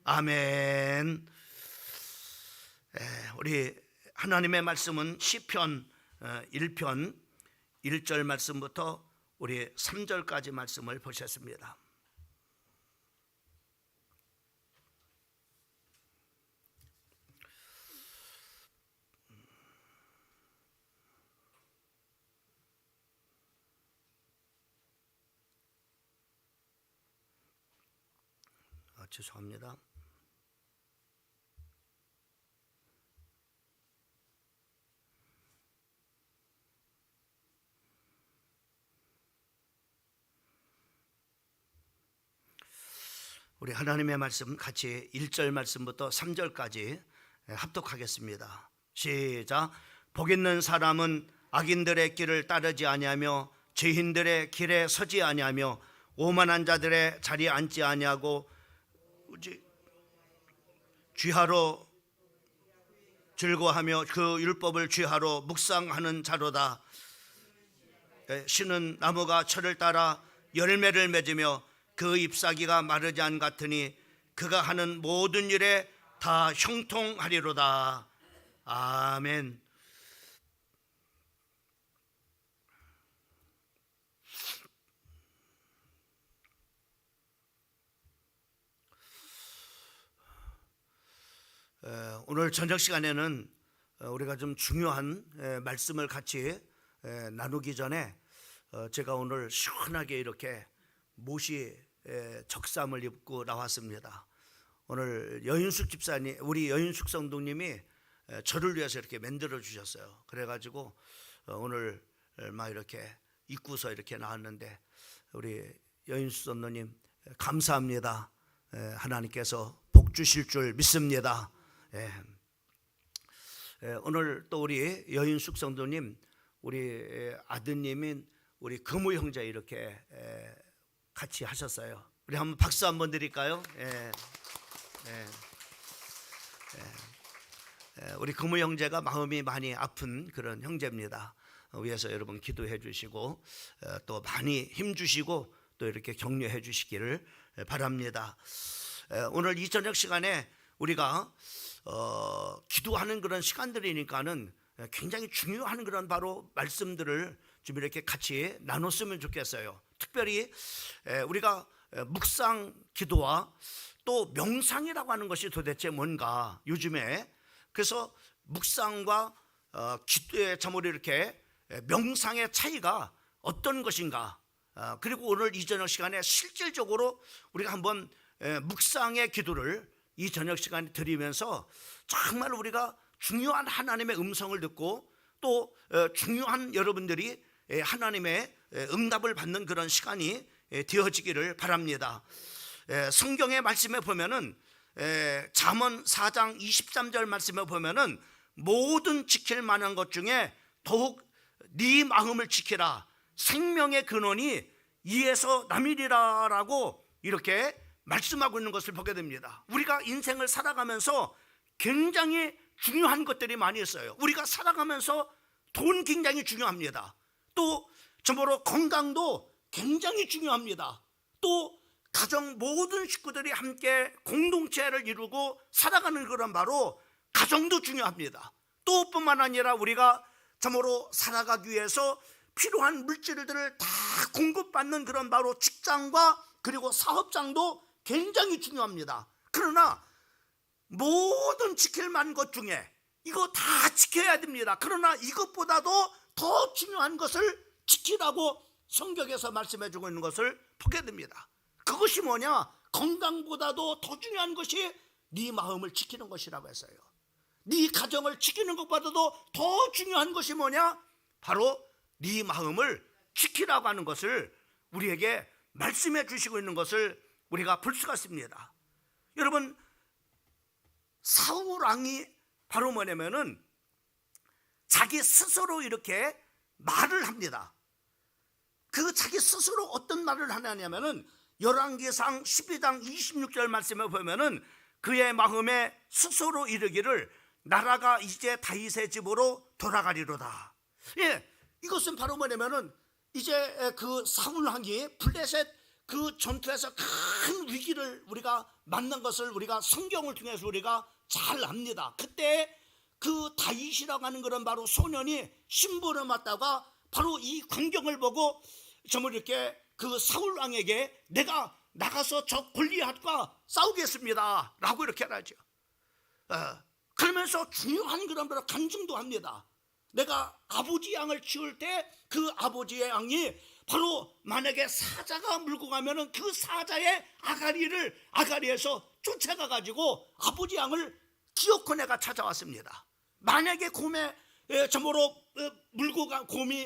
아멘. 우리 하나님의 말씀은 시편 1편 1절 말씀부터 우리 3절까지 말씀을 보셨습니다. 죄송합니다. 우리 하나님의 말씀 같이 1절 말씀부터 3절까지 합독하겠습니다. 시작. 복 있는 사람은 악인들의 길을 따르지 아니하며 죄인들의 길에 서지 아니하며 오만한 자들의 자리에 앉지 아니하고 쥐하로 즐거워하며 그 율법을 쥐하로 묵상하는 자로다. 신은 나무가 철을 따라 열매를 맺으며 그 잎사귀가 마르지 않 같으니 그가 하는 모든 일에 다 형통하리로다. 아멘. 오늘 저녁 시간에는 우리가 좀 중요한 말씀을 같이 나누기 전에 제가 오늘 시원하게 이렇게 못이 적삼을 입고 나왔습니다. 오늘 여윤숙 집사님, 우리 여윤숙 성도님이 저를 위해서 이렇게 만들어 주셨어요. 그래가지고 오늘 막 이렇게 입고서 이렇게 나왔는데 우리 여윤숙 성도님 감사합니다. 하나님께서 복 주실 줄 믿습니다. 오늘 또 우리 여윤숙 성도님, 우리 아드님인 우리 금우 형제 이렇게 같이 하셨어요. 우리 한번 박수 한번 드릴까요? 우리 금우 형제가 마음이 많이 아픈 그런 형제입니다. 위에서 여러분 기도해 주시고 또 많이 힘 주시고 또 이렇게 격려해 주시기를 바랍니다. 오늘 이 저녁 시간에 우리가 기도하는 그런 시간들이니까는 굉장히 중요한 그런 바로 말씀들을 좀 이렇게 같이 나눴으면 좋겠어요. 특별히 우리가 묵상 기도와 또 명상이라고 하는 것이 도대체 뭔가 요즘에, 그래서 묵상과 기도의 참으로 이렇게 명상의 차이가 어떤 것인가, 그리고 오늘 이 저녁 시간에 실질적으로 우리가 한번 묵상의 기도를 이 저녁 시간에 드리면서 정말 우리가 중요한 하나님의 음성을 듣고 또 중요한 여러분들이 하나님의 응답을 받는 그런 시간이 되어지기를 바랍니다. 성경의 말씀에 보면은 잠언 4장 23절 말씀에 보면은 모든 지킬 만한 것 중에 더욱 네 마음을 지키라, 생명의 근원이 이에서 남이리라라고 이렇게 말씀하고 있는 것을 보게 됩니다. 우리가 인생을 살아가면서 굉장히 중요한 것들이 많이 있어요. 우리가 살아가면서 돈 굉장히 중요합니다. 또 저보로 건강도 굉장히 중요합니다. 또 가정 모든 식구들이 함께 공동체를 이루고 살아가는 그런 바로 가정도 중요합니다. 또 뿐만 아니라 우리가 참으로 살아가기 위해서 필요한 물질들을 다 공급받는 그런 바로 직장과 그리고 사업장도 굉장히 중요합니다. 그러나 모든 지킬 만한 것 중에 이거 다 지켜야 됩니다. 그러나 이것보다도 더 중요한 것을 지키라고 성경에서 말씀해 주고 있는 것을 보게 됩니다. 그것이 뭐냐? 건강보다도 더 중요한 것이 네 마음을 지키는 것이라고 했어요. 네 가정을 지키는 것보다도 더 중요한 것이 뭐냐? 바로 네 마음을 지키라고 하는 것을 우리에게 말씀해 주시고 있는 것을 우리가 볼 수가 있습니다. 여러분, 사울 왕이 바로 뭐냐면은 자기 스스로 이렇게 말을 합니다. 그 자기 스스로 어떤 말을 하냐면은 열왕기상 12장 26절 말씀에 보면은 그의 마음에 스스로 이르기를 나라가 이제 다윗의 집으로 돌아가리로다. 이것은 바로 뭐냐면은 이제 그 사울 왕이 블레셋 그 전투에서 큰 위기를 우리가 만난 것을 우리가 성경을 통해서 우리가 잘 압니다. 그때 그 다윗이라고 하는 그런 바로 소년이 심부름을 맡다가 바로 이 광경을 보고 정말 이렇게 그 사울 왕에게 내가 나가서 저 골리앗과 싸우겠습니다 라고 이렇게 하죠. 그러면서 중요한 그런 바로 간증도 합니다. 내가 아버지 양을 키울 때 그 아버지의 양이 바로 만약에 사자가 물고 가면은 그 사자의 아가리에서 쫓아가 가지고 아버지 양을 기어코 내가 찾아왔습니다. 만약에 곰이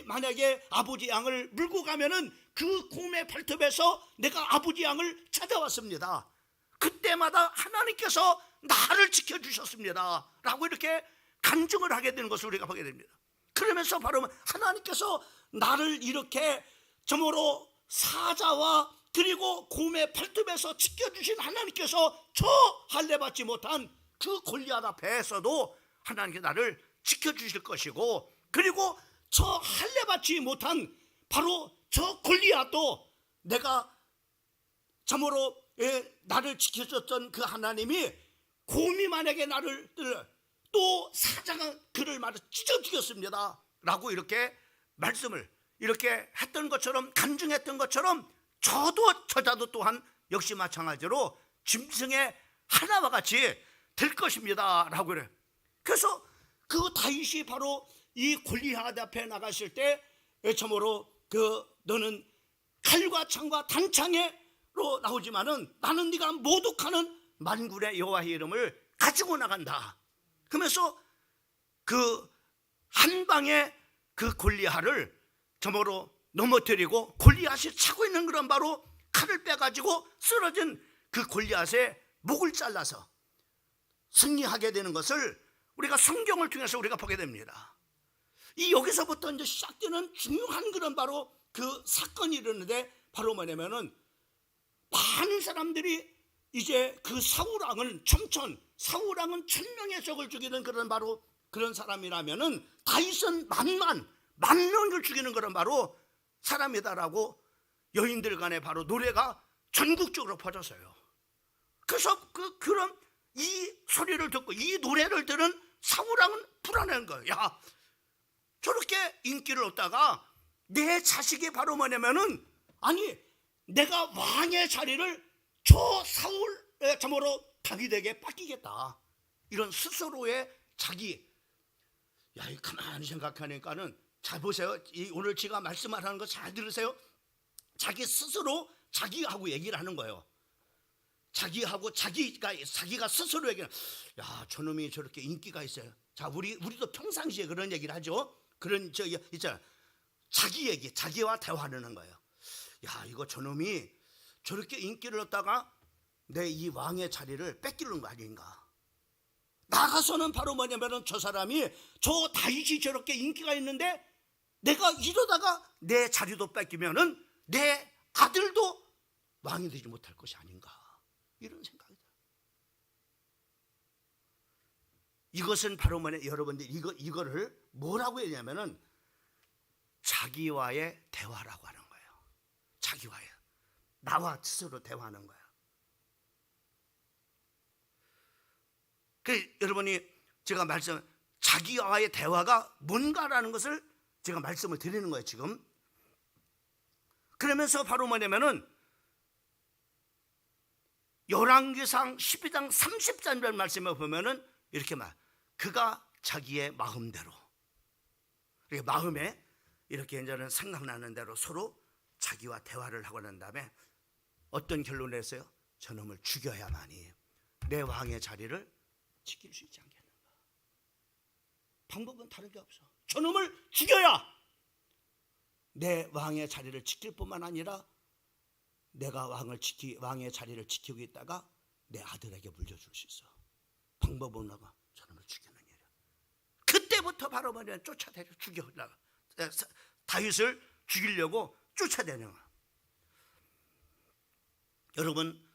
만약에 아버지 양을 물고 가면은 그 곰의 발톱에서 내가 아버지 양을 찾아왔습니다. 그때마다 하나님께서 나를 지켜주셨습니다 라고 이렇게 간증을 하게 되는 것을 우리가 보게 됩니다. 그러면서 바로 하나님께서 나를 이렇게 정말로 사자와 그리고 곰의 발톱에서 지켜주신 하나님께서 저 할례받지 못한 그 골리앗 앞에서도 하나님께 나를 지켜주실 것이고, 그리고 저 할례받지 못한 바로 저 골리앗도 내가 참으로 나를 지켜줬던 그 하나님이 곰이 만약에 나를 또 사자가 그를 찢어 죽였습니다 라고 이렇게 말씀을 이렇게 했던 것처럼, 간증했던 것처럼 저자도 또한 역시 마찬가지로 짐승의 하나와 같이 될 것입니다 라고 그래요. 그래서 그 다윗이 바로 이 골리앗 앞에 나갔을 때 참으로 너는 칼과 창과 단창으로 나오지만은 나는 네가 모독하는 만군의 여호와의 이름을 가지고 나간다. 그러면서 그 한 방에 그 골리앗을 점으로 넘어뜨리고 골리앗이 차고 있는 그런 바로 칼을 빼가지고 쓰러진 그 골리앗의 목을 잘라서 승리하게 되는 것을 우리가 성경을 통해서 우리가 보게 됩니다. 이 여기서부터 이제 시작되는 중요한 그런 바로 그 사건이 일어나는데 바로 뭐냐면은 많은 사람들이 이제 그 사울왕은 사울왕은 1000명의 적을 죽이는 그런 바로 그런 사람이라면은 다윗은 만 명을 죽이는 그런 바로 사람이다라고 여인들 간에 바로 노래가 전국적으로 퍼졌어요. 그래서 그런 이 소리를 듣고 이 노래를 들은 사울왕은 불안한 거예요. 야, 저렇게 인기를 얻다가 내 자식이 바로 뭐냐면은 아니 내가 왕의 자리를 저 사울의 참으로 다윗에게 뺏기겠다, 이런 스스로의 자기, 야, 이 가만히 생각하니까는 잘 보세요. 오늘 제가 말씀하는 거 잘 들으세요. 자기 스스로 자기하고 얘기를 하는 거예요. 자기가 스스로 얘기를, 야, 저놈이 저렇게 인기가 있어요. 자, 우리도 평상시에 그런 얘기를 하죠. 그런 있잖아. 자기 얘기, 자기와 대화하는 거예요. 야, 이거 저놈이 저렇게 인기를 얻다가 내 이 왕의 자리를 뺏기는 거 아닌가. 나가서는 바로 뭐냐면은 저 사람이 저 다윗이 저렇게 인기가 있는데 내가 이러다가 내 자리도 뺏기면은 내 아들도 왕이 되지 못할 것이 아닌가, 이런 생각이 들어요. 이것은 바로 뭐냐, 여러분들 이거를 뭐라고 했냐면은 자기와의 대화라고 하는 거예요. 자기와의, 나와 스스로 대화하는 거예요. 여러분이 제가 자기와의 대화가 뭔가라는 것을 제가 말씀을 드리는 거예요 지금. 그러면서 바로 뭐냐면은 열왕기상 12장 30절 말씀을 보면은 이렇게 그가 자기의 마음대로, 이렇게 마음에 이렇게 이제는 생각나는 대로 서로 자기와 대화를 하고 난 다음에 어떤 결론을 했어요? 저놈을 죽여야만이 내 왕의 자리를 지킬 수 있지 않겠는가. 방법은 다른 게 없어. 저놈을 죽여야 내 왕의 자리를 지킬 뿐만 아니라 내가 왕의 자리를 지키고 있다가 내 아들에게 물려줄 수 있어. 방법은 나가 저놈을 죽이는 일이야. 그때부터 바로 뭐냐, 쫓아다녀 죽여다가 다윗을 죽이려고 쫓아다녀. 여러분,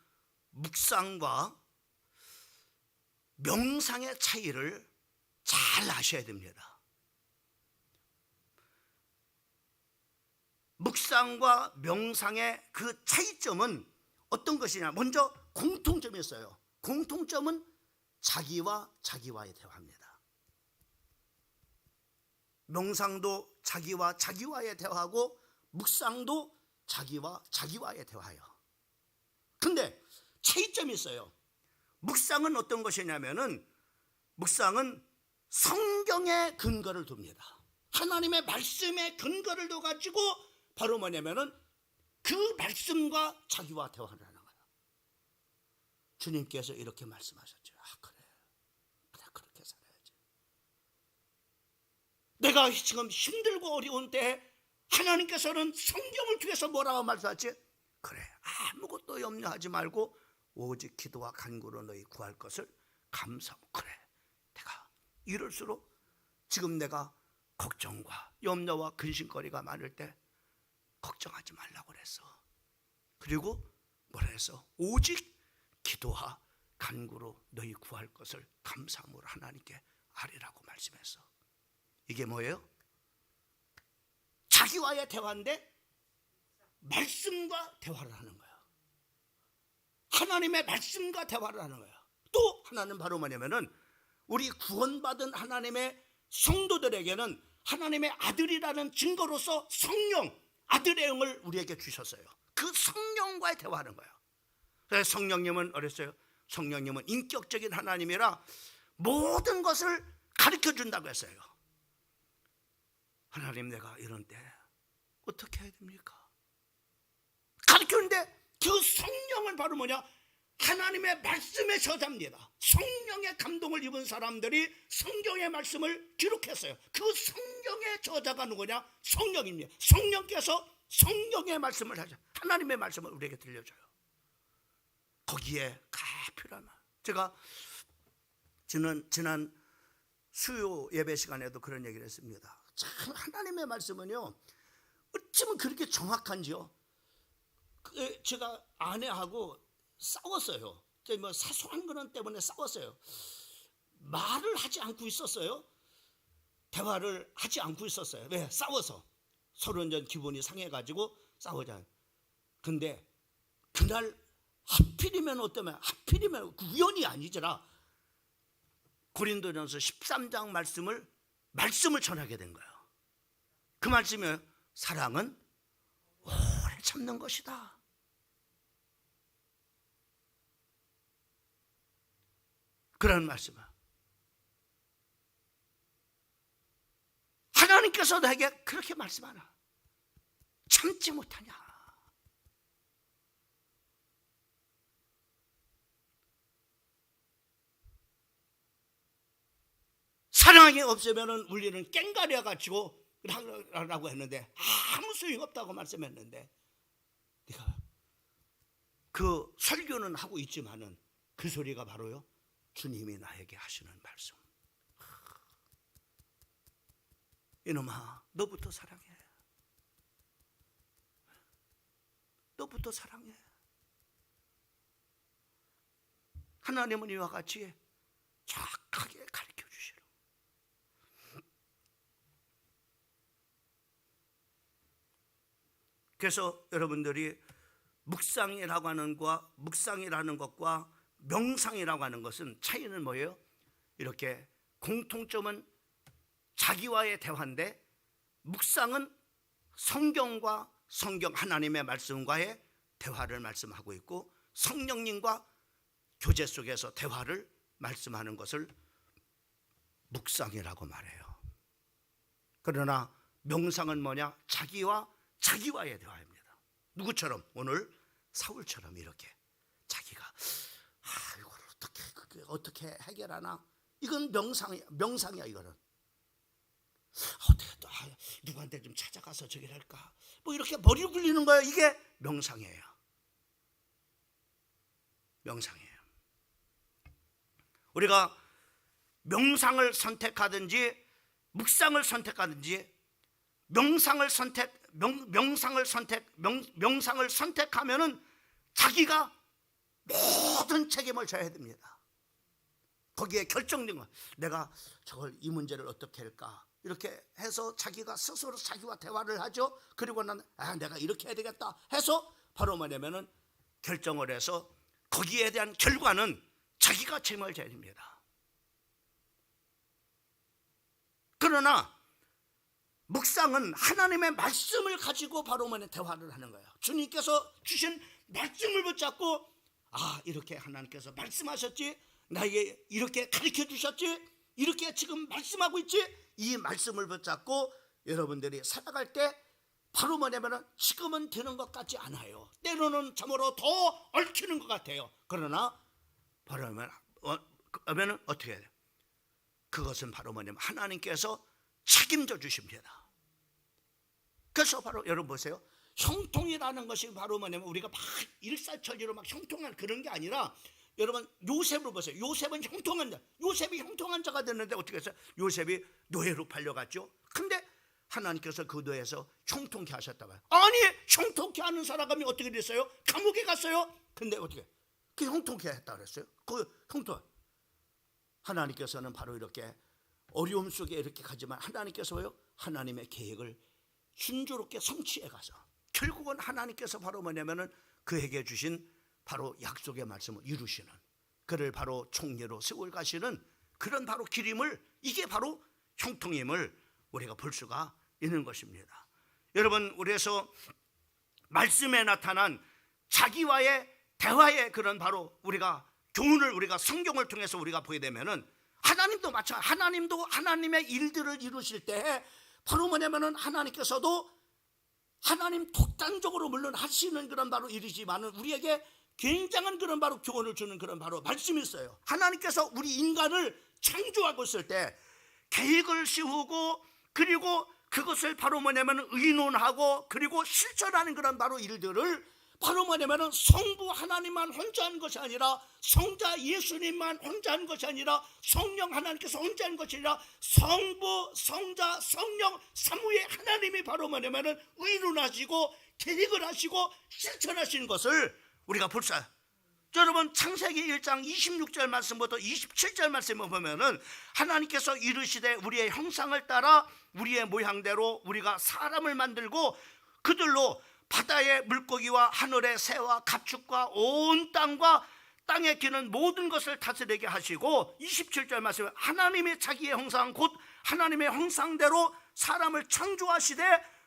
묵상과 명상의 차이를 잘 아셔야 됩니다. 묵상과 명상의 그 차이점은 어떤 것이냐? 먼저 공통점이 있어요. 공통점은 자기와 자기와의 대화입니다. 명상도 자기와 자기와의 대화고 묵상도 자기와 자기와의 대화예요. 근데 차이점이 있어요. 묵상은 어떤 것이냐면은 묵상은 성경에 근거를 둡니다. 하나님의 말씀에 근거를 둬가지고 바로 뭐냐면은 그 말씀과 자기와 대화를 하는 거예요. 주님께서 이렇게 말씀하셨죠. 아, 그래 그렇게 살아야지. 내가 지금 힘들고 어려운 때 하나님께서는 성경을 통해서 뭐라고 말씀하지? 그래, 아무것도 염려하지 말고 오직 기도와 간구로 너희 구할 것을 감사하고. 그래, 내가 이럴수록 지금 내가 걱정과 염려와 근심거리가 많을 때 걱정하지 말라고 그랬어. 그리고 뭐라 했어? 오직 기도와 간구로 너희 구할 것을 감사함으로 하나님께 아뢰라고 말씀했어. 이게 뭐예요? 자기와의 대화인데 말씀과 대화를 하는 거야. 하나님의 말씀과 대화를 하는 거야. 또 하나는 바로 뭐냐면은 우리 구원받은 하나님의 성도들에게는 하나님의 아들이라는 증거로서 성령, 아들의 영을 우리에게 주셨어요. 그 성령과의 대화하는 거예요. 그래서 성령님은 어렸어요. 성령님은 인격적인 하나님이라 모든 것을 가르쳐 준다고 했어요. 하나님, 내가 이런 때 어떻게 해야 됩니까? 가르치는데 그 성령은 바로 뭐냐? 하나님의 말씀의 저자입니다. 성령의 감동을 입은 사람들이 성경의 말씀을 기록했어요. 그 성령의 저자가 누구냐? 성령입니다. 성령께서 성령의 말씀을 하죠. 하나님의 말씀을 우리에게 들려줘요. 거기에 필요한 말. 제가 지난 수요 예배 시간에도 그런 얘기를 했습니다. 참 하나님의 말씀은요, 어쩌면 그렇게 정확한지요. 제가 아내하고 싸웠어요. 뭐 사소한 거는 때문에 싸웠어요. 말을 하지 않고 있었어요. 대화를 하지 않고 있었어요. 왜? 싸워서 서로 이제 기분이 상해가지고 싸우자. 근데 그날 하필이면 어떠면 하필이면 우연이 아니더라. 고린도전서 13장 말씀을 전하게 된 거예요. 그 말씀이 사랑은 오래 참는 것이다. 그런 말씀을 하나님께서 내게 그렇게 말씀하나? 참지 못하냐? 사랑이 없으면 우리는 깽가려 가지고 라고 했는데 아무 소용없다고 말씀했는데, 내가 그 설교는 하고 있지만은 그 소리가 바로요, 주님이 나에게 하시는 말씀. 이놈아, 너부터 사랑해. 너부터 사랑해. 하나님은 이와 같이 정확하게 가르쳐 주시는. 그래서 여러분들이 묵상이라고 묵상이라는 것과 명상이라고 하는 것은 차이는 뭐예요? 이렇게 공통점은 자기와의 대화인데, 묵상은 성경과 성경 하나님의 말씀과의 대화를 말씀하고 있고, 성령님과 교제 속에서 대화를 말씀하는 것을 묵상이라고 말해요. 그러나 명상은 뭐냐? 자기와의 대화입니다. 누구처럼? 오늘 사울처럼 이렇게 자기가 이걸 어떻게 해결하나? 이건 명상이야. 이거는 어떻게 또 누구한테 좀 찾아가서 저기를 할까? 뭐 이렇게 머리를 굴리는 거예요. 이게 명상이에요. 명상이에요. 우리가 명상을 선택하든지 묵상을 선택하든지 명상을 선택하면은 자기가 모든 책임을 져야 됩니다. 거기에 결정된 거, 내가 이 문제를 어떻게 할까? 이렇게 해서 자기가 스스로 자기와 대화를 하죠. 그리고 나는 내가 이렇게 해야 되겠다 해서 바로 뭐냐면은 결정을 해서 거기에 대한 결과는 자기가 책임을 져야 됩니다. 그러나 묵상은 하나님의 말씀을 가지고 바로 뭐냐 대화를 하는 거예요. 주님께서 주신 말씀을 붙잡고 이렇게 하나님께서 말씀하셨지, 나에게 이렇게 가르쳐 주셨지, 이렇게 지금 말씀하고 있지, 이 말씀을 붙잡고 여러분들이 살아갈 때 바로 뭐냐면은 지금은 되는 것 같지 않아요. 때로는 참으로 더 얽히는 것 같아요. 그러나 바로 그러면 어떻게 해야 돼요? 그것은 바로 뭐냐면 하나님께서 책임져 주십니다. 그래서 바로 여러분 보세요. 형통이라는 것이 바로 뭐냐면 우리가 막 일사천리로 막 형통한 그런 게 아니라, 여러분 요셉을 보세요. 요셉은 형통한 자, 요셉이 형통한 자가 됐는데 어떻게 했어요? 요셉이 노예로 팔려갔죠. 근데 하나님께서 그 노예에서 형통케 하셨다고요. 아니, 형통케 하는 사람이 어떻게 됐어요? 감옥에 갔어요. 근데 어떻게 그 형통케 했다 그랬어요? 그 형통, 하나님께서는 바로 이렇게 어려움 속에 이렇게 가지만 하나님께서요, 하나님의 계획을 순조롭게 성취해 가서 결국은 하나님께서 바로 뭐냐면은 그에게 주신 바로 약속의 말씀을 이루시는, 그를 바로 총리로 세울 가시는 그런 바로 기림을, 이게 바로 형통임을 우리가 볼 수가 있는 것입니다. 여러분, 우리에서 말씀에 나타난 자기와의 대화의 그런 바로 우리가 교훈을 우리가 성경을 통해서 우리가 보게 되면은 하나님도 마찬가지, 하나님도 하나님의 일들을 이루실 때 바로 뭐냐면은 하나님께서도 하나님 독단적으로 물론 하시는 그런 바로 일이지만은 우리에게 굉장한 그런 바로 교훈을 주는 그런 바로 말씀이 있어요. 하나님께서 우리 인간을 창조하고 있을 때 계획을 세우고, 그리고 그것을 바로 뭐냐면 의논하고 그리고 실천하는 그런 바로 일들을 바로 뭐냐면 성부 하나님만 혼자 하는 것이 아니라, 성자 예수님만 혼자 하는 것이 아니라, 성령 하나님께서 혼자 하는 것이 아니라 성부, 성자, 성령 삼위의 하나님이 바로 뭐냐면 의논하시고 계획을 하시고 실천하시는 것을 우리가 볼 수 있어요. 여러분, 창세기 1장 26절 말씀부터 27절 말씀을 보면은 하나님께서 이르시되 우리의 형상을 따라 우리의 모양대로 우리가 사람을 만들고 그들로 바다의 물고기와 하늘의 새와 가축과 온 땅과 땅에 기는 모든 것을 다스리게 하시고, 27절 말씀, 하나님이 자기의 형상 곧 하나님의 형상대로 사람을 창조하시되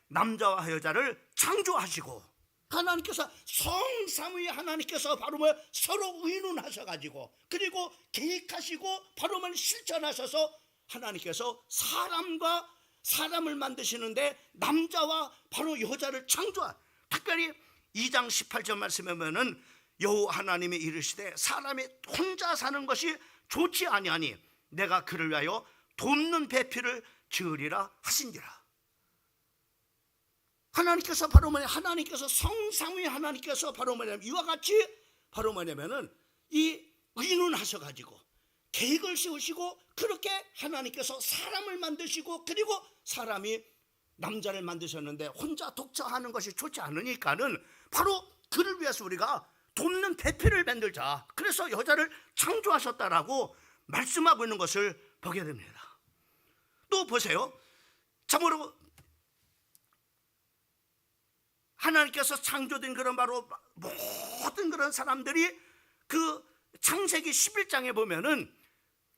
남자와 여자를 창조하시고, 하나님께서 성삼위 하나님께서 바로 서로 의논하셔가지고 그리고 계획하시고 바로 실천하셔서 하나님께서 사람을 만드시는데 남자와 바로 여자를 창조하. 특별히 2장 18절 말씀에 보면은 여호와 하나님이 이르시되 사람이 혼자 사는 것이 좋지 아니하니 내가 그를 위하여 돕는 배필을 지으리라 하신지라. 하나님께서 바로 하나님께서 성삼위 하나님께서 바로 이와 같이 바로 뭐냐면은 이 의논하셔가지고 계획을 세우시고 그렇게 하나님께서 사람을 만드시고 그리고 사람이 남자를 만드셨는데 혼자 독처하는 것이 좋지 않으니까는 바로 그를 위해서 우리가 돕는 배필을 만들자. 그래서 여자를 창조하셨다라고 말씀하고 있는 것을 보게 됩니다. 또 보세요. 참으로 하나님께서 창조된 그런 바로 모든 그런 사람들이 그 창세기 11장에 보면은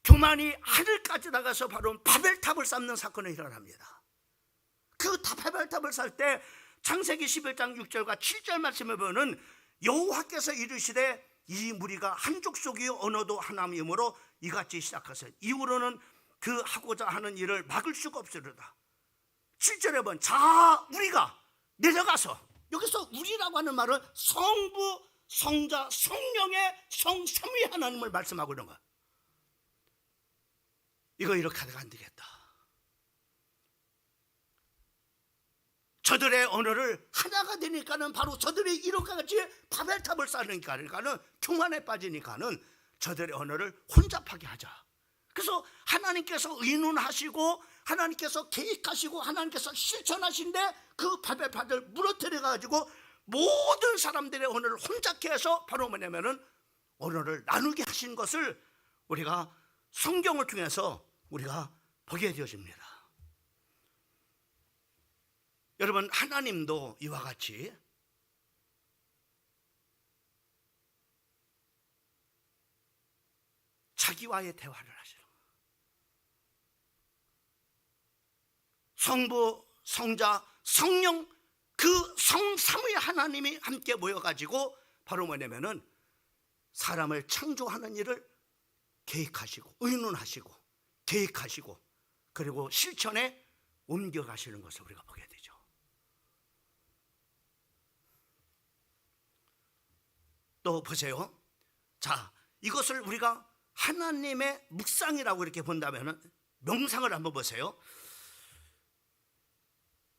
교만이 하늘까지 나가서 바로 바벨탑을 쌓는 사건이 일어납니다. 그 바벨탑을 쌓을 때 창세기 11장 6절과 7절 말씀에 보면은 여호와께서 이르시되 이 무리가 한 족속이요 언어도 하나이므로 이같이 시작하세요. 이후로는 그 하고자 하는 일을 막을 수가 없으리로다. 7절에 보면 자 우리가 내려가서, 여기서 우리라고 하는 말은 성부, 성자, 성령의 성삼위 하나님을 말씀하고 있는 거야. 이거 이렇게 하다가 안 되겠다. 저들의 언어를 하나가 되니까는 바로 저들이 이렇게같이 바벨탑을 쌓으니까, 그러니까는 교만에 빠지니까는 저들의 언어를 혼잡하게 하자. 그래서 하나님께서 의논하시고 하나님께서 계획하시고 하나님께서 실천하신데 그 바벨탑을 무너뜨려 가지고 모든 사람들의 언어를 혼잡케 해서 바로 뭐냐면은 언어를 나누게 하신 것을 우리가 성경을 통해서 우리가 보게 되어집니다. 여러분, 하나님도 이와 같이 자기와의 대화를 하시는 거예요. 성부, 성자, 성령, 그 성삼위 하나님이 함께 모여가지고 바로 뭐냐면은 사람을 창조하는 일을 계획하시고 의논하시고 계획하시고 그리고 실천에 옮겨가시는 것을 우리가 보게 되죠. 또 보세요. 자, 이것을 우리가 하나님의 묵상이라고 이렇게 본다면 명상을 한번 보세요.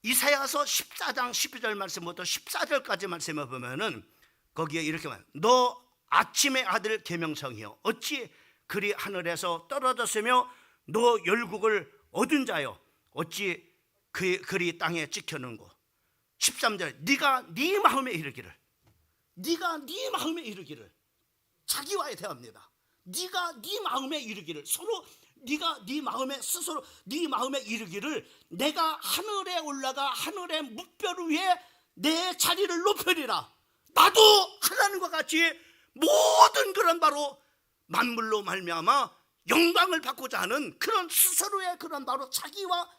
이사야서 14장 12절 말씀부터 14절까지 말씀을 보면은 거기에 이렇게 말해요. 너 아침의 아들 계명성이여 어찌 그리 하늘에서 떨어졌으며 너 열국을 얻은 자여 어찌 그리 땅에 찍혔는고. 13절 네가 네 마음에 이르기를, 네가 네 마음에 이르기를, 자기와의 대화입니다. 네가 네 마음에 이르기를, 서로 네가 네 마음에 스스로 네 마음에 이르기를 내가 하늘에 올라가 하늘의 뭇별 위에 내 자리를 높여리라. 나도 하나님과 같이 모든 그런 바로 만물로 말미암아 영광을 받고자 하는 그런 스스로의 그런 바로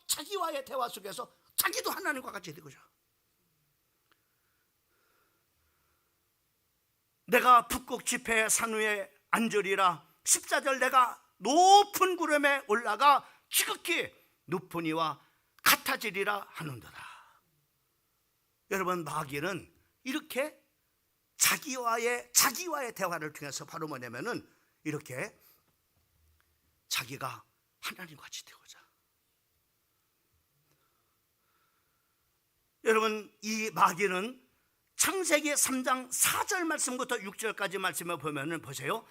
자기와의 대화 속에서 자기도 하나님과 같이 되고자. 내가 북극 지폐의 산 위에 앉으리라. 14절 내가 높은 구름에 올라가 지극히 높은 이와 같아지리라 하는도다. 여러분, 마귀는 이렇게 자기와의 대화를 통해서 바로 뭐냐면은 이렇게 자기가 하나님과 같이 되고자. 여러분, 이 마귀는 창세기 3장 4절 말씀부터 6절까지 말씀을 보면은 보세요.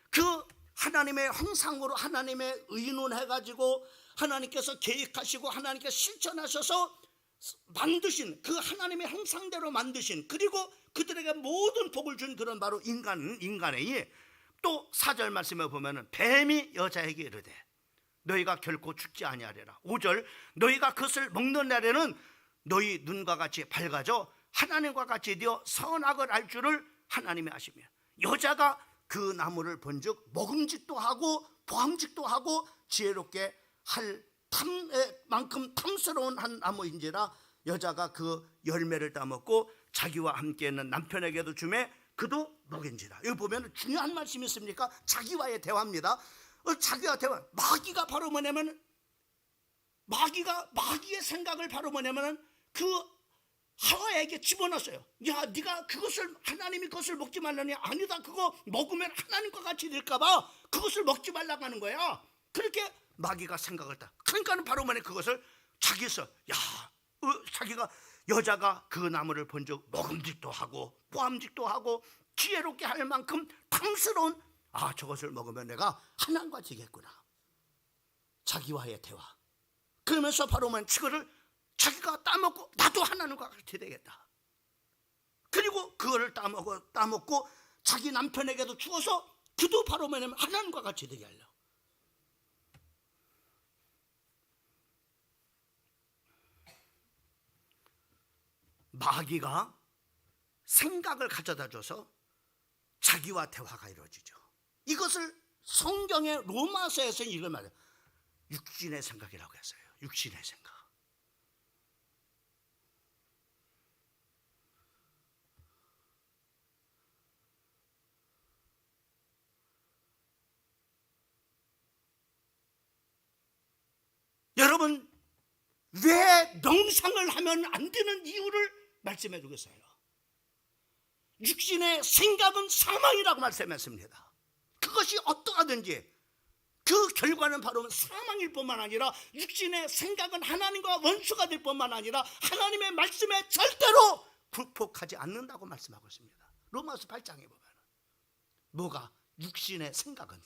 그 하나님의 형상으로 하나님의 의논해가지고 하나님께서 계획하시고 하나님께서 실천하셔서 만드신 그 하나님의 형상대로 만드신 그리고 그들에게 모든 복을 준 그런 바로 인간의 또 4절 말씀에 보면은 뱀이 여자에게 이르되 너희가 결코 죽지 아니하리라. 5절 너희가 그것을 먹는 날에는 너희 눈과 같이 밝아져 하나님과 같이 되어 선악을 알 줄을 하나님이 아시며 여자가 그 나무를 본즉 먹음직도 하고 보암직도 하고 지혜롭게 할 만큼 탐스러운 한 나무인지라 여자가 그 열매를 따먹고 자기와 함께 있는 남편에게도 주매 그도 먹인지라. 여기 보면 중요한 말씀이 있습니까? 자기와의 대화입니다. 자기와 대화. 마귀가 바로 뭐냐면 마귀의 생각을 바로 뭐냐면 그 하와에게 집어넣었어요. 야, 네가 그것을 하나님이 그것을 먹지 말라니. 아니다, 그거 먹으면 하나님과 같이 될까봐 그것을 먹지 말라고 하는 거야. 그렇게 마귀가 생각을 다. 그러니까는 바로 뭐냐 그것을 자기서 자기가 여자가 그 나무를 본즉 먹음직도 하고 보암직도 하고 지혜롭게 할 만큼 탐스러운 저것을 먹으면 내가 하나님과 되겠구나. 자기와의 대화. 그러면서 바로 뭐냐 그거를 자기가 따먹고 나도 하나님과 같이 되겠다. 그리고 그거를 따먹고 자기 남편에게도 주어서 그도 바로 뭐냐면 하나님과 같이 되게 하려고. 마귀가 생각을 가져다 줘서 자기와 대화가 이루어지죠. 이것을 성경의 로마서에서 이걸 말해요. 육신의 생각이라고 했어요. 육신의 생각. 여러분, 왜 명상을 하면 안 되는 이유를 말씀해 주겠어요. 육신의 생각은 사망이라고 말씀했습니다. 그것이 어떠하든지 그 결과는 바로 사망일 뿐만 아니라 육신의 생각은 하나님과 원수가 될 뿐만 아니라 하나님의 말씀에 절대로 굴복하지 않는다고 말씀하고 있습니다. 로마서 8장에 보면 뭐가 육신의 생각은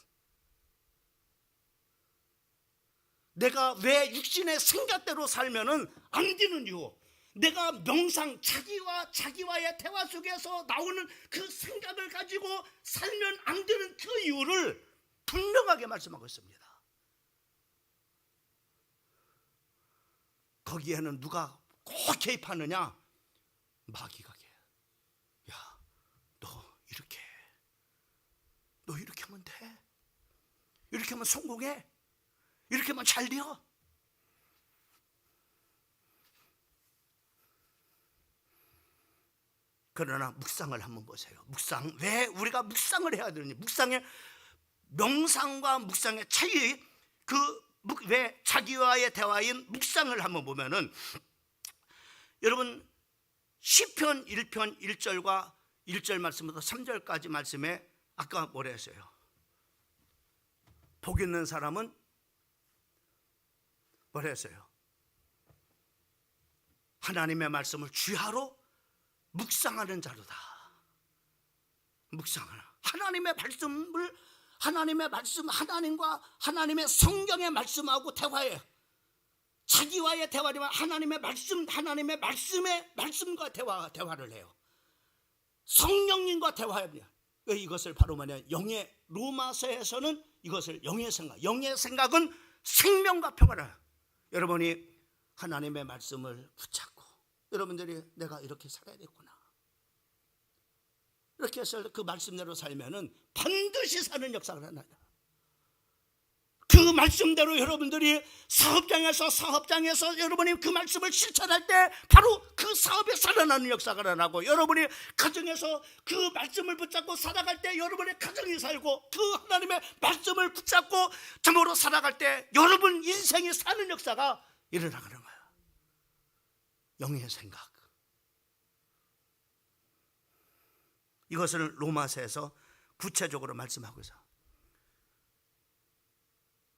내가 왜 육신의 생각대로 살면은 안 되는 이유, 내가 명상 자기와의 대화 속에서 나오는 그 생각을 가지고 살면 안 되는 그 이유를 분명하게 말씀하고 있습니다. 거기에는 누가 꼭 개입하느냐? 마귀가 야, 너 이렇게 하면 돼. 이렇게 하면 성공해. 이렇게 하면 잘 되어. 그러나 묵상을 한번 보세요. 묵상, 왜 우리가 묵상을 해야 되느냐? 묵상의 명상과 묵상의 차이, 왜 자기와의 대화인 묵상을 한번 보면은, 여러분 시편 1편 1절과 1절 말씀부터 3절까지 말씀에 아까 뭐라 했어요? 복 있는 사람은 뭐라 했어요? 하나님의 말씀을 주야로 묵상하는 자로다. 묵상하라. 하나님의 말씀, 하나님과 하나님의 성경의 말씀하고 대화해. 자기와의 대화리면 하나님의 말씀과 대화를 해요. 성령님과 대화합니다. 왜 이것을 바로 영의 로마서에서는 이것을 영의 생각은 생명과 평화라. 여러분이 하나님의 말씀을 붙잡고, 여러분들이 내가 이렇게 살아야겠구나, 이렇게 해서 그 말씀대로 살면은 반드시 사는 역사가 나타나요. 그 말씀대로 여러분들이 사업장에서 여러분이 그 말씀을 실천할 때 바로 그 사업에 살아나는 역사가 일어나고, 여러분이 가정에서 그 말씀을 붙잡고 살아갈 때 여러분의 가정이 살고, 그 하나님의 말씀을 붙잡고 참으로 살아갈 때 여러분 인생이 사는 역사가 일어나는 거예요. 영의 생각. 이것을 로마서에서 구체적으로 말씀하고 있어요.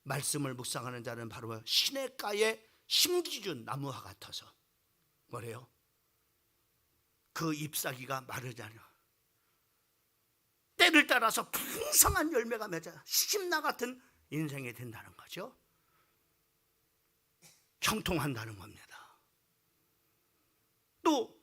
말씀을 묵상하는 자는 바로 시냇가의 심기준 나무와 같아서 뭐래요? 그 잎사귀가 마르지 않아. 때를 따라서 풍성한 열매가 맺어 시집나 같은 인생이 된다는 거죠. 형통한다는 겁니다. 또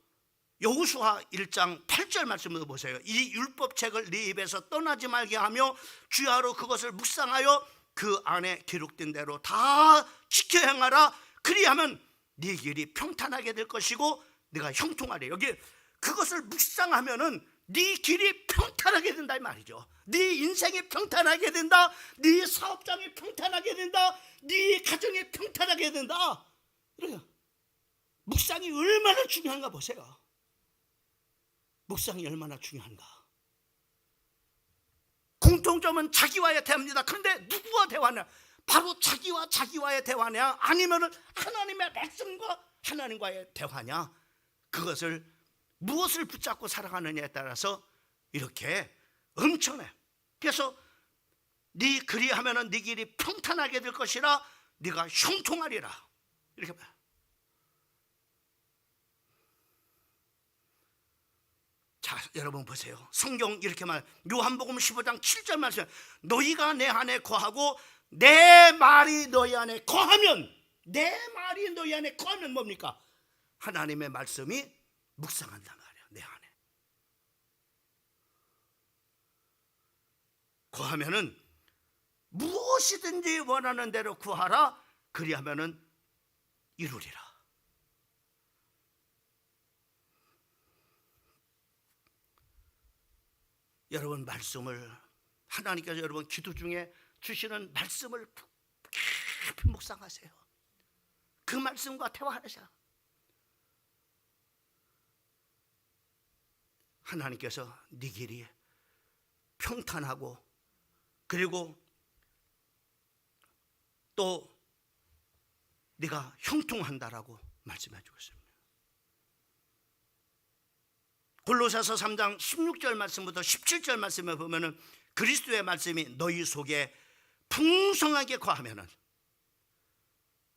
여호수아 1장 8절 말씀을 보세요. 이 율법책을 네 입에서 떠나지 말게 하며 주야로 그것을 묵상하여 그 안에 기록된 대로 다 지켜 행하라. 그리하면 네 길이 평탄하게 될 것이고 네가 형통하래. 여기 그것을 묵상하면은 네 길이 평탄하게 된다 이 말이죠. 네 인생이 평탄하게 된다. 네 사업장이 평탄하게 된다. 네 가정이 평탄하게 된다. 그래요. 묵상이 얼마나 중요한가 보세요. 묵상이 얼마나 중요한가. 공통점은 자기와의 대화입니다. 그런데 누구와 대화냐? 바로 자기와의 대화냐? 아니면 하나님의 말씀과 하나님과의 대화냐? 그것을 무엇을 붙잡고 살아가느냐에 따라서 이렇게 엄청나요. 그래서 네 그리하면 네 길이 평탄하게 될 것이라 네가 형통하리라. 이렇게 봐요. 자, 여러분 보세요. 성경 이렇게 말, 요한복음 15장 7절 말씀, 너희가 내 안에 거하고 내 말이 너희 안에 거하면, 내 말이 너희 안에 거하면 뭡니까? 하나님의 말씀이 묵상한단 말이에요. 내 안에 거하면은 무엇이든지 원하는 대로 구하라. 그리하면은 이루리라. 여러분 말씀을, 하나님께서 여러분 기도 중에 주시는 말씀을 깊이 묵상하세요. 그 말씀과 대화하세요. 하나님께서 네 길이 평탄하고 그리고 또 네가 형통한다라고 말씀해 주고 있습니다. 골로새서 3장 16절 말씀부터 17절 말씀에 보면은 그리스도의 말씀이 너희 속에 풍성하게 거하면은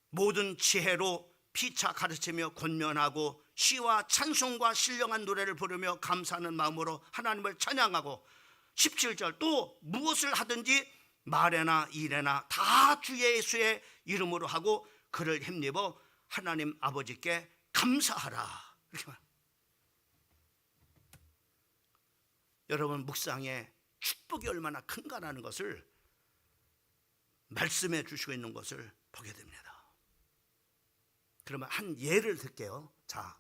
모든 지혜로 피차 가르치며 권면하고 시와 찬송과 신령한 노래를 부르며 감사하는 마음으로 하나님을 찬양하고, 17절 또 무엇을 하든지 말에나 일에나 다 주 예수의 이름으로 하고 그를 힘입어 하나님 아버지께 감사하라. 이렇게 말합니다. 여러분 묵상의 축복이 얼마나 큰가라는 것을 말씀해 주시고 있는 것을 보게 됩니다. 그러면 한 예를 들게요. 자,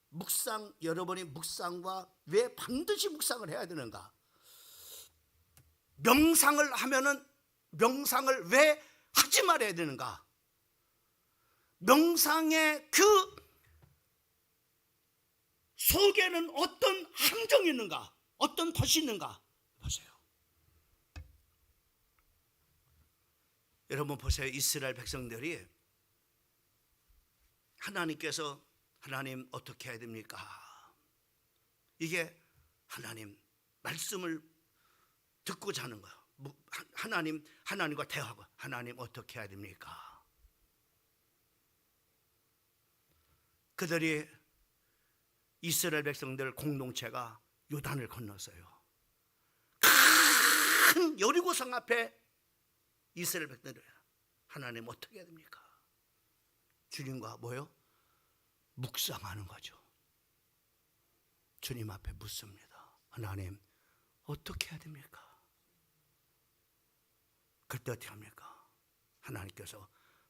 묵상, 여러분이 묵상과 왜 반드시 묵상을 해야 되는가? 명상을 하면은 명상을 왜 하지 말아야 되는가? 명상의 그 속에는 어떤 함정이 있는가? 어떤 덫이 있는가? 보세요. 여러분 보세요. 이스라엘 백성들이 하나님께서 하나님 어떻게 해야 됩니까? 이게 하나님 말씀을 듣고자 하는 거예요. 하나님과 대화하고 하나님 어떻게 해야 됩니까? 그들이 이스라엘 백성들 공동체가 요단을 건넜어요. 큰 여리고성 앞에 이스라엘 백성들 하나님 어떻게 해야 됩니까? 주님과 뭐요? 묵상하는 거죠. 주님 앞에 묻습니다. 하나님 어떻게 해야 됩니까? 그때 어떻게 합니까? 하나님께서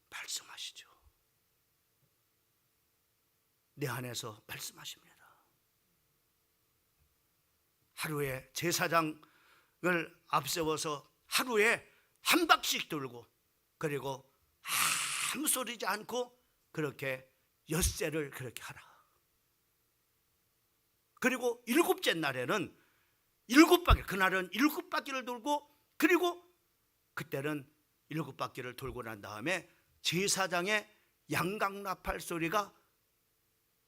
말씀하시죠. 내 안에서 말씀하십니다. 하루에 제사장을 앞세워서 하루에 한 바퀴씩 돌고, 그리고 아무 소리지 않고 그렇게 엿새를 그렇게 하라. 그리고 일곱째 날에는 그날은 7바퀴를 돌고, 그리고 그때는 7바퀴를 돌고 난 다음에 제사장의 양강나팔 소리가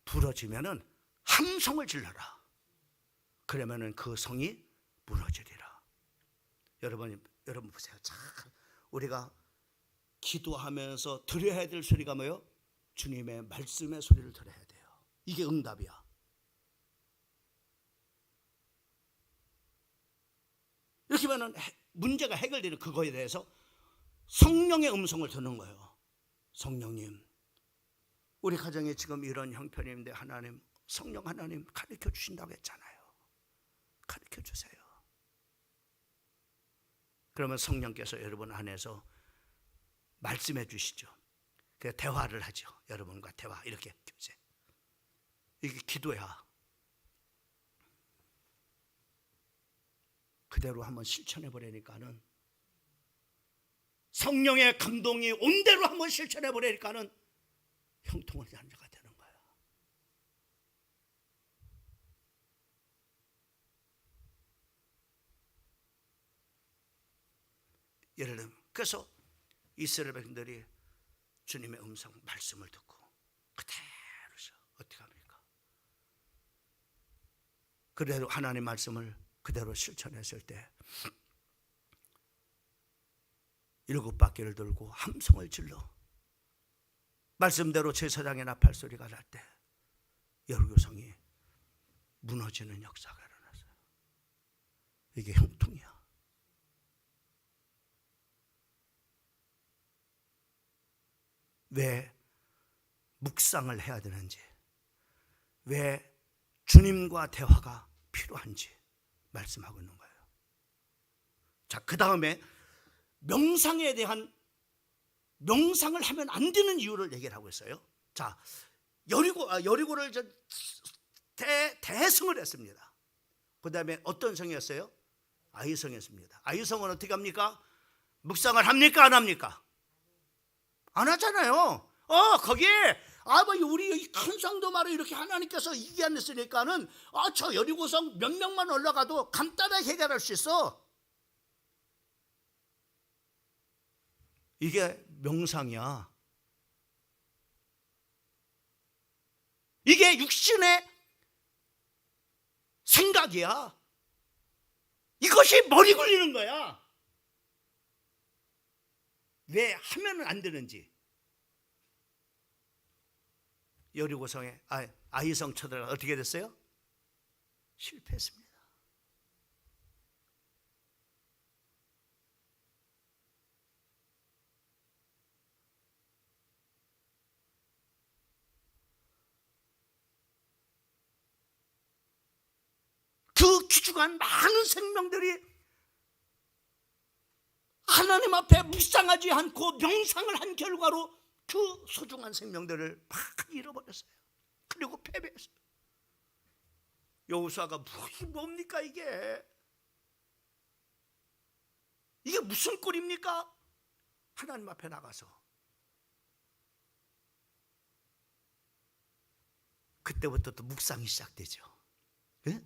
부러지면은 함성을 질러라. 그러면은 그 성이 무너지리라. 여러분 보세요. 참 우리가 기도하면서 들어야 될 소리가 뭐예요? 주님의 말씀의 소리를 들어야 돼요. 이게 응답이야. 이렇게 하면 문제가 해결되는 그거에 대해서 성령의 음성을 듣는 거예요. 성령님, 우리 가정에 지금 이런 형편인데 하나님, 성령 하나님 가르쳐 주신다고 했잖아요. 가르쳐 주세요. 그러면 성령께서 여러분 안에서 말씀해 주시죠. 그 대화를 하죠. 여러분과 대화, 이렇게 교제. 이게 기도야. 그대로 한번 실천해 보려니까는, 성령의 감동이 온 대로 한번 실천해 보려니까는 형통한 자가 되는 거야. 예를 들면, 그래서 이스라엘 백성들이 주님의 음성 말씀을 듣고 그대로 어떻게 합니까? 그대로 하나님 말씀을 그대로 실천했을 때 7바퀴를 돌고 함성을 질러 말씀대로 제사장의 나팔 소리가 날 때 여리고성이 무너지는 역사가 일어났어요. 이게 형통이야. 왜 묵상을 해야 되는지, 왜 주님과 대화가 필요한지 말씀하고 있는 거예요. 자, 그 다음에 명상에 대한, 명상을 하면 안 되는 이유를 얘기를 하고 있어요. 자, 여리고를 대성을 했습니다. 그 다음에 어떤 성이었어요? 아이성이었습니다. 아이성은 어떻게 합니까? 묵상을 합니까? 안 합니까? 안 하잖아요. 거기에 우리 큰 성도 말을 이렇게 하나님께서 이기하셨으니까는 저 여리고성 몇 명만 올라가도 간단하게 해결할 수 있어. 이게 명상이야. 이게 육신의 생각이야. 이것이 머리 굴리는 거야. 왜 하면 안 되는지. 여리고성에 아이성 쳐들어가 어떻게 됐어요? 실패했습니다. 그 귀중한 많은 생명들이 하나님 앞에 묵상하지 않고 명상을 한 결과로 두 소중한 생명들을 막 잃어버렸어요. 그리고 패배했어요. 여호수아가 뭡니까 이게? 이게 무슨 꼴입니까? 하나님 앞에 나가서 그때부터 또 묵상이 시작되죠. 네?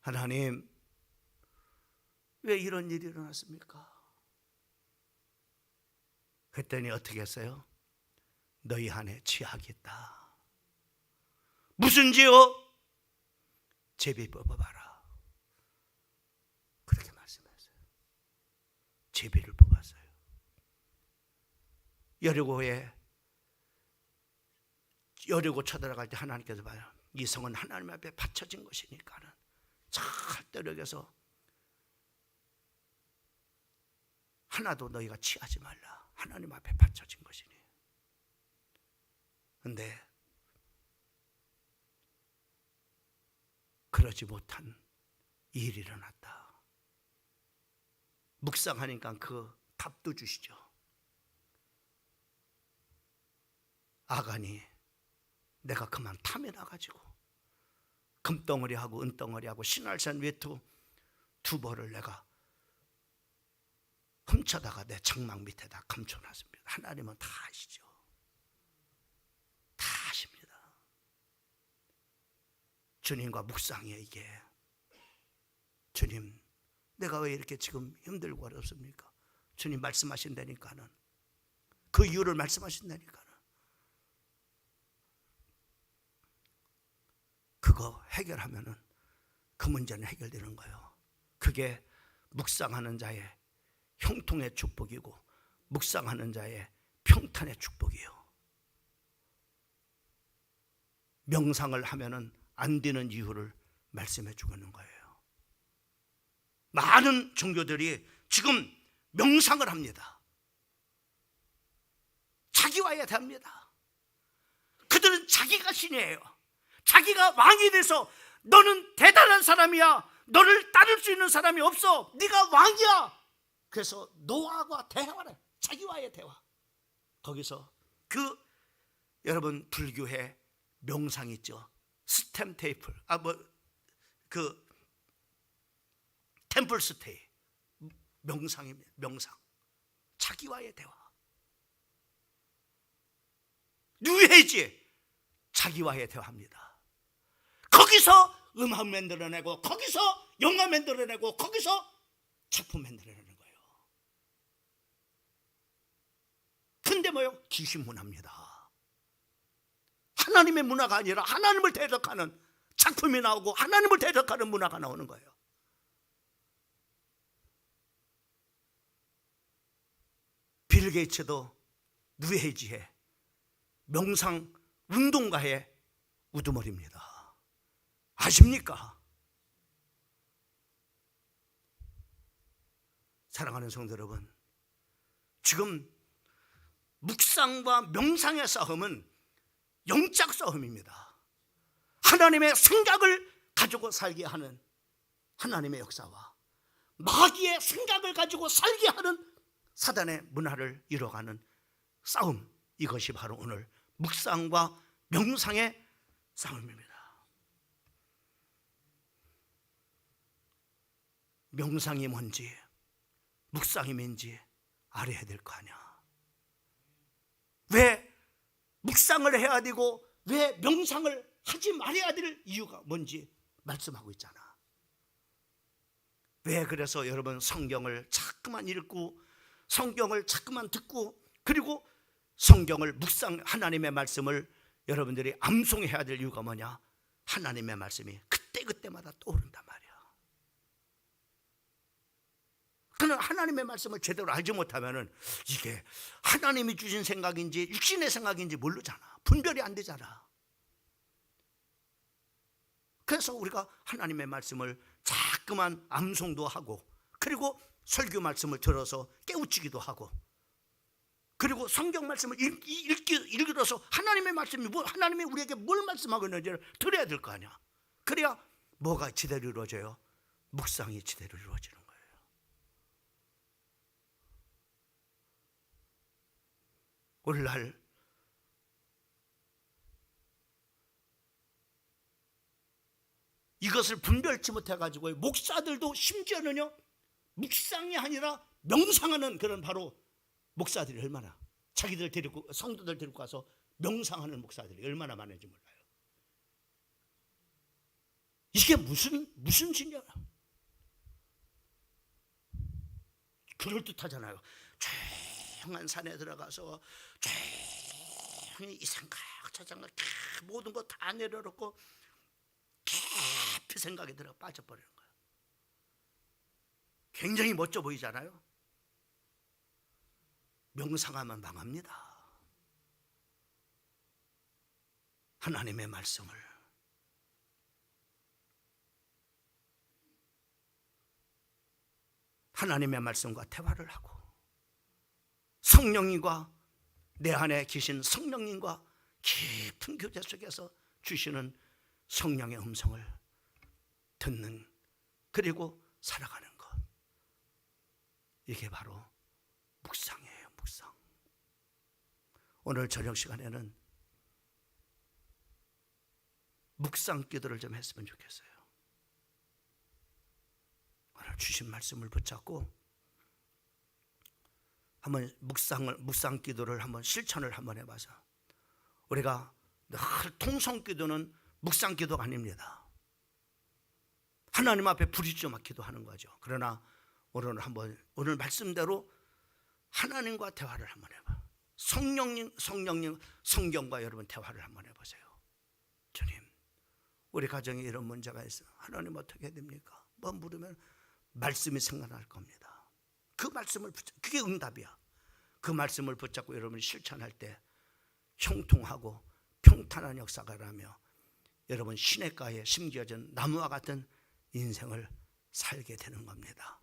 하나님, 왜 이런 일이 일어났습니까? 그랬더니 어떻게 했어요? 너희 안에 죄악이 있다. 무슨 죄요? 제비 뽑아봐라. 그렇게 말씀했어요. 제비를 뽑았어요. 여리고 쳐들어갈 때 하나님께서 봐요. 이 성은 하나님 앞에 바쳐진 것이니까는 절대로 여기서 하나도 너희가 취하지 말라. 하나님 앞에 바쳐진 것이니. 그런데 그러지 못한 일이 일어났다. 묵상하니까 그 답도 주시죠. 아간이 내가 그만 탐에 나가지고 금덩어리하고 은덩어리하고 신할산 외투 두 벌을 내가 훔쳐다가 내 장막 밑에다 감춰놨습니다. 하나님은 다 아시죠. 다 아십니다. 주님과 묵상이에요 이게. 주님, 내가 왜 이렇게 지금 힘들고 어렵습니까? 주님 말씀하신다니까는. 그 이유를 말씀하신다니까는. 그거 해결하면은 그 문제는 해결되는 거예요. 그게 묵상하는 자의 형통의 축복이고 묵상하는 자의 평탄의 축복이에요. 명상을 하면은 안 되는 이유를 말씀해 주고 있는 거예요. 많은 종교들이 지금 명상을 합니다. 자기와의 대화입니다. 그들은 자기가 신이에요. 자기가 왕이 돼서 너는 대단한 사람이야. 너를 따를 수 있는 사람이 없어. 네가 왕이야. 그래서 노아와 대화를, 자기와의 대화. 거기서 여러분 불교의 명상 있죠. 스탬 테이플, 템플 스테이. 명상입니다. 명상. 자기와의 대화. 뉴에이지 자기와의 대화입니다. 거기서 음악 만들어내고, 거기서 영화 만들어내고, 거기서 작품 만들어내는 거예요. 근데 뭐요? 귀신 문화입니다. 하나님의 문화가 아니라 하나님을 대적하는 작품이 나오고 하나님을 대적하는 문화가 나오는 거예요. 빌 게이츠도 뉴에이지의 명상 운동가의 우두머리입니다. 아십니까? 사랑하는 성도 여러분, 지금 묵상과 명상의 싸움은 영적 싸움입니다. 하나님의 생각을 가지고 살게 하는 하나님의 역사와 마귀의 생각을 가지고 살게 하는 사단의 문화를 이뤄가는 싸움, 이것이 바로 오늘 묵상과 명상의 싸움입니다. 명상이 뭔지 묵상이 뭔지 알아야 될 거 아니야. 왜 묵상을 해야 되고 왜 명상을 하지 말아야 될 이유가 뭔지 말씀하고 있잖아. 왜 그래서 여러분 성경을 자꾸만 읽고 성경을 자꾸만 듣고 그리고 성경을 하나님의 말씀을 여러분들이 암송해야 될 이유가 뭐냐? 하나님의 말씀이 그때그때마다 떠오른단 말이야. 그는 하나님의 말씀을 제대로 알지 못하면은 이게 하나님이 주신 생각인지 육신의 생각인지 모르잖아. 분별이 안 되잖아. 그래서 우리가 하나님의 말씀을 자꾸만 암송도 하고 그리고 설교 말씀을 들어서 깨우치기도 하고 그리고 성경 말씀을 읽어서 하나님의 말씀이 하나님이 우리에게 뭘 말씀하고 있는지를 들어야 될 거 아니야. 그래야 뭐가 제대로 이루어져요? 묵상이 제대로 이루어지는 거예요. 오늘날 이것을 분별치 못해가지고 목사들도 심지어는요, 묵상이 아니라 명상하는 그런 바로 목사들이 얼마나, 자기들 데리고, 성도들 데리고 가서 명상하는 목사들이 얼마나 많은지 몰라요. 이게 무슨 진리야? 그럴듯하잖아요. 조용한 산에 들어가서 조용히 이 생각 저 생각 모든 거 다 내려놓고 깊이 생각에 들어 빠져버리는 거예요. 굉장히 멋져 보이잖아요. 명상하면 망합니다. 하나님의 말씀을 하나님의 말씀과 대화를 하고 성령님과 내 안에 계신 성령님과 깊은 교제 속에서 주시는 성령의 음성을 듣는, 그리고 살아가는 것, 이게 바로 묵상이에요. 묵상. 오늘 저녁 시간에는 묵상 기도를 좀 했으면 좋겠어요. 오늘 주신 말씀을 붙잡고 한번 묵상 기도를 한번 실천을 한번 해봐서, 우리가 늘 통성 기도는 묵상 기도가 아닙니다. 하나님 앞에 부르짖어 막 기도하는 거죠. 그러나 오늘 말씀대로 하나님과 대화를 한번 해봐. 성령님 성경과 여러분 대화를 한번 해보세요. 주님, 우리 가정에 이런 문제가 있어. 하나님 어떻게 해야 됩니까? 뭐 물으면 말씀이 생각날 겁니다. 그 말씀을 그게 응답이야. 그 말씀을 붙잡고 여러분이 실천할 때 형통하고 평탄한 역사가 나며 여러분 시냇가에 심겨진 나무와 같은 인생을 살게 되는 겁니다.